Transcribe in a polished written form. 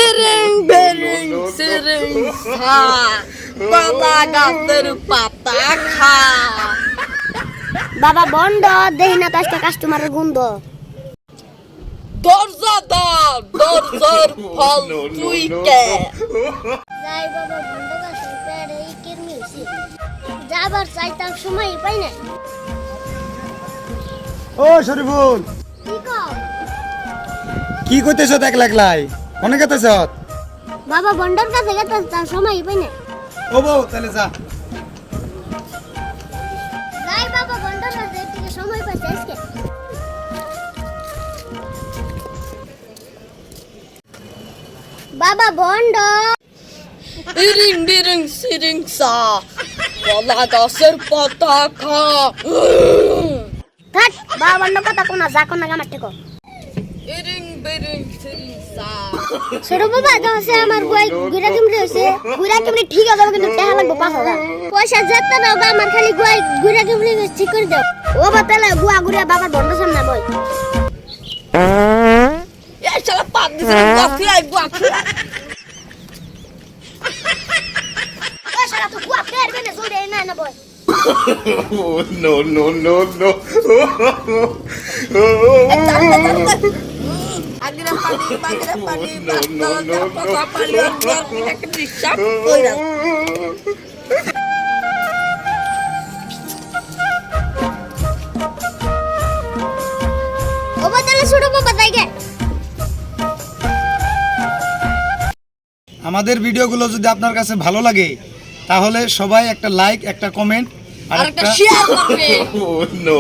ইরিং বিরিং সিরিং সা কলা গাছের পাতা খা। বাবা বন্ধ দেই না তো আজকে কাস্টমারের গন্ধ। দরজা দাও, দরজার ফল তুই কে? যাই বাবা বন্ধ গাছের পেড়ে কিরমি হইছে, যাবার চাইতাম সময় পাই না। ও শরীফুল, কি কও? কি করতেছ একলা একলাই? কোনে গেতেছ? বাবা বন্ধর কাছে গেতে তার সময় পাই না। ও বউ তাহলে যা। যাই বাবা বন্ধর কাছে থেকে সময় পাইছে আজকে। বাবা বন্ধ। ইরিং বিরিং সিরিং সা কলা গাছের পাতা খা। থাক বাবা বন্ধ কথা কোনা যা কোনা আমার থেকে। ইরিং বিরিং সিরিং সা। ছোট বাবা আছে আমার গুড়া কিমড়ি হইছে, গুড়া কিমড়ি ঠিক আছে কিন্তু টাকা লাগবে 5000। পয়সা যেতে দাও গা, আমার খালি গুড়া কিমড়ি ঠিক করে দাও। ও বাতালে গুয়া গুড়া বাবার বন্ধ সামনে বই। এই শালা পাত দিছে বাফিলাই বাফিলাই। ও শালা তো গুয়া ফেরবে না জোরে না না বই। Oh, no, no, no, no. আগিরা পানি বাগিরা পানি No, no, no, পাতা পানি no. আর একটা বিশ্বাস কইরা। ও বাতালে ছোট বাবা যাই গে। আমাদের ভিডিওগুলো যদি আপনার কাছে ভালো লাগে তাহলে সবাই একটা লাইক, একটা কমেন্ট আর আর একটা শেয়ার করবে। Oh, no.